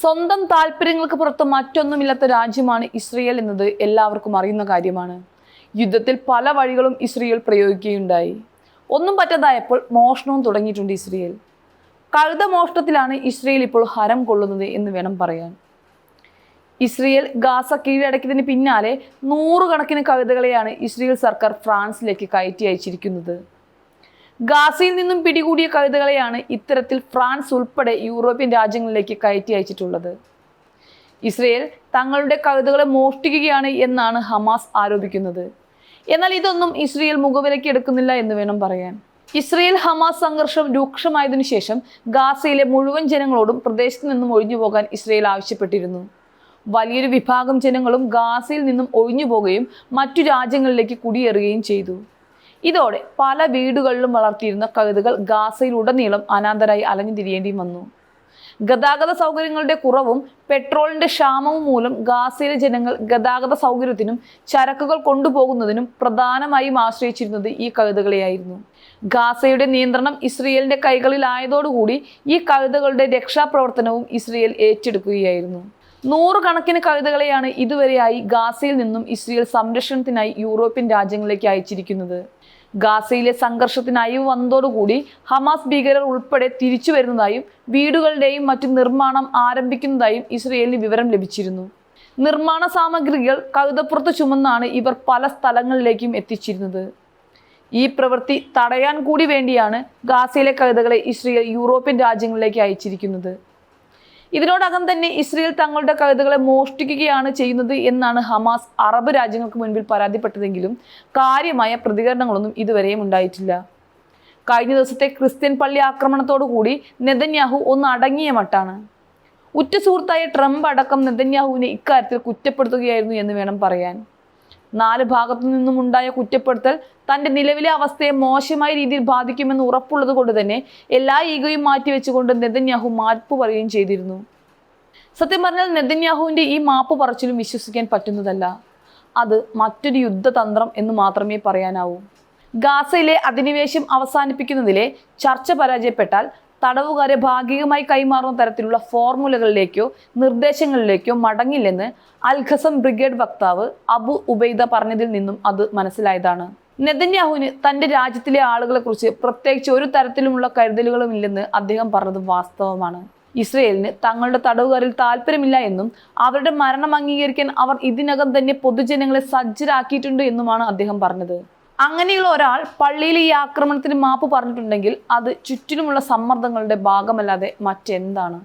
സ്വന്തം താല്പര്യങ്ങൾക്ക് പുറത്ത് മറ്റൊന്നുമില്ലാത്ത രാജ്യമാണ് ഇസ്രയേൽ എന്നത് എല്ലാവർക്കും അറിയുന്ന കാര്യമാണ്. യുദ്ധത്തിൽ പല വഴികളും ഇസ്രയേൽ പ്രയോഗിക്കുകയുണ്ടായി. ഒന്നും പറ്റാതായപ്പോൾ മോഷണവും തുടങ്ങിയിട്ടുണ്ട് ഇസ്രയേൽ. കഴുത മോഷണത്തിലാണ് ഇസ്രയേൽ ഇപ്പോൾ ഹരം കൊള്ളുന്നത് എന്ന് വേണം പറയാൻ. ഇസ്രയേൽ ഗാസ കീഴടക്കിയതിന് പിന്നാലെ നൂറുകണക്കിന് കഴുതകളെയാണ് ഇസ്രയേൽ സർക്കാർ ഫ്രാൻസിലേക്ക് കയറ്റി അയച്ചിരിക്കുന്നത്. ഗാസയിൽ നിന്നും പിടികൂടിയ കഴുതകളെയാണ് ഇത്തരത്തിൽ ഫ്രാൻസ് ഉൾപ്പെടെ യൂറോപ്യൻ രാജ്യങ്ങളിലേക്ക് കയറ്റി അയച്ചിട്ടുള്ളത്. ഇസ്രയേൽ തങ്ങളുടെ കഴുതകളെ മോഷ്ടിക്കുകയാണ് എന്നാണ് ഹമാസ് ആരോപിക്കുന്നത്. എന്നാൽ ഇതൊന്നും ഇസ്രയേൽ മുഖവിലയ്ക്ക് എടുക്കുന്നില്ല എന്ന് വേണം പറയാൻ. ഇസ്രയേൽ ഹമാസ് സംഘർഷം രൂക്ഷമായതിനു ശേഷം ഗാസയിലെ മുഴുവൻ ജനങ്ങളോടും പ്രദേശത്ത് നിന്നും ഒഴിഞ്ഞുപോകാൻ ഇസ്രയേൽ ആവശ്യപ്പെട്ടിരുന്നു. വലിയൊരു വിഭാഗം ജനങ്ങളും ഗാസയിൽ നിന്നും ഒഴിഞ്ഞുപോകുകയും മറ്റു രാജ്യങ്ങളിലേക്ക് കുടിയേറുകയും ചെയ്തു. ഇതോടെ പല വീടുകളിലും വളർത്തിയിരുന്ന കഴുതകൾ ഗാസയിലുടനീളം അനാഥരായി അലഞ്ഞു തിരിയേണ്ടി വന്നു. ഗതാഗത സൗകര്യങ്ങളുടെ കുറവും പെട്രോളിന്റെ ക്ഷാമവും മൂലം ഗാസയിലെ ജനങ്ങൾ ഗതാഗത സൗകര്യത്തിനും ചരക്കുകൾ കൊണ്ടുപോകുന്നതിനും പ്രധാനമായും ആശ്രയിച്ചിരുന്നത് ഈ കഴുതകളെയായിരുന്നു. ഗാസയുടെ നിയന്ത്രണം ഇസ്രയേലിന്റെ കൈകളിലായതോടുകൂടി ഈ കഴുതകളുടെ രക്ഷാപ്രവർത്തനവും ഇസ്രയേൽ ഏറ്റെടുക്കുകയായിരുന്നു. നൂറുകണക്കിന് കഴുതകളെയാണ് ഇതുവരെയായി ഗാസയിൽ നിന്നും ഇസ്രയേൽ സംരക്ഷണത്തിനായി യൂറോപ്യൻ രാജ്യങ്ങളിലേക്ക് അയച്ചിരിക്കുന്നത്. ഗാസയിലെ സംഘർഷത്തിന് അയവ് വന്നതോടുകൂടി ഹമാസ് ഭീകരർ ഉൾപ്പെടെ തിരിച്ചു വരുന്നതായും വീടുകളുടെയും മറ്റു നിർമ്മാണം ആരംഭിക്കുന്നതായും ഇസ്രയേലിന് വിവരം ലഭിച്ചിരുന്നു. നിർമ്മാണ സാമഗ്രികൾ കഴുതപ്പുറത്ത് ചുമന്നാണ് ഇവർ പല സ്ഥലങ്ങളിലേക്കും എത്തിച്ചിരുന്നത്. ഈ പ്രവൃത്തി തടയാൻ കൂടി വേണ്ടിയാണ് ഗാസയിലെ കഴുതകളെ ഇസ്രയേൽ യൂറോപ്യൻ രാജ്യങ്ങളിലേക്ക് അയച്ചിരിക്കുന്നത്. ഇതിനോടകം തന്നെ ഇസ്രയേൽ തങ്ങളുടെ കഴുതകളെ മോഷ്ടിക്കുകയാണ് ചെയ്യുന്നത് എന്നാണ് ഹമാസ് അറബ് രാജ്യങ്ങൾക്ക് മുൻപിൽ പരാതിപ്പെട്ടതെങ്കിലും കാര്യമായ പ്രതികരണങ്ങളൊന്നും ഇതുവരെയും ഉണ്ടായിട്ടില്ല. കഴിഞ്ഞ ദിവസത്തെ ക്രിസ്ത്യൻ പള്ളി ആക്രമണത്തോടുകൂടി നെതന്യാഹു ഒന്ന് അടങ്ങിയ മട്ടാണ്. ഉറ്റ സുഹൃത്തായ ട്രംപ് അടക്കം നെതന്യാഹുവിനെ ഇക്കാര്യത്തിൽ കുറ്റപ്പെടുത്തുകയായിരുന്നു എന്ന് വേണം പറയാൻ. 4 ഭാഗത്തു നിന്നും ഉണ്ടായ കുറ്റപ്പെടുത്തൽ തന്റെ നിലവിലെ അവസ്ഥയെ മോശമായ രീതിയിൽ ബാധിക്കുമെന്ന് ഉറപ്പുള്ളത് കൊണ്ട് തന്നെ എല്ലാ ഈഗോയും മാറ്റിവെച്ചുകൊണ്ട് നെതന്യാഹു മാപ്പ് പറയുകയും ചെയ്തിരുന്നു. സത്യം പറഞ്ഞാൽ നെതന്യാഹുവിന്റെ ഈ മാപ്പ് പറച്ചിലും വിശ്വസിക്കാൻ പറ്റുന്നതല്ല. അത് മറ്റൊരു യുദ്ധതന്ത്രം എന്ന് മാത്രമേ പറയാനാവൂ. ഗാസയിലെ അധിനിവേശം അവസാനിപ്പിക്കുന്നതിലെ ചർച്ച പരാജയപ്പെട്ടാൽ തടവുകാരെ ഭാഗികമായി കൈമാറുന്ന തരത്തിലുള്ള ഫോർമുലകളിലേക്കോ നിർദ്ദേശങ്ങളിലേക്കോ മടങ്ങില്ലെന്ന് അൽ-ഖസം ബ്രിഗേഡ് വക്താവ് അബു ഉബൈദ പറഞ്ഞതിൽ നിന്നും അത് മനസ്സിലായതാണ്. നെതന്യാഹുവിന് തന്റെ രാജ്യത്തിലെ ആളുകളെ കുറിച്ച് പ്രത്യേകിച്ച് ഒരു തരത്തിലുമുള്ള കരുതലുകളും ഇല്ലെന്ന് അദ്ദേഹം പറഞ്ഞത് വാസ്തവമാണ്. ഇസ്രയേലിന് തങ്ങളുടെ തടവുകാരിൽ താല്പര്യമില്ല എന്നും അവരുടെ മരണം അംഗീകരിക്കാൻ അവർ ഇതിനകം തന്നെ പൊതുജനങ്ങളെ സജ്ജരാക്കിയിട്ടുണ്ട് എന്നുമാണ് അദ്ദേഹം പറഞ്ഞത്. അങ്ങനെയുള്ള ഒരാൾ പള്ളിയിൽ ഈ ആക്രമണത്തിന് മാപ്പ് പറഞ്ഞിട്ടുണ്ടെങ്കിൽ അത് ചുറ്റിനുമുള്ള സമ്മർദ്ദങ്ങളുടെ ഭാഗമല്ലാതെ മറ്റെന്താണ്?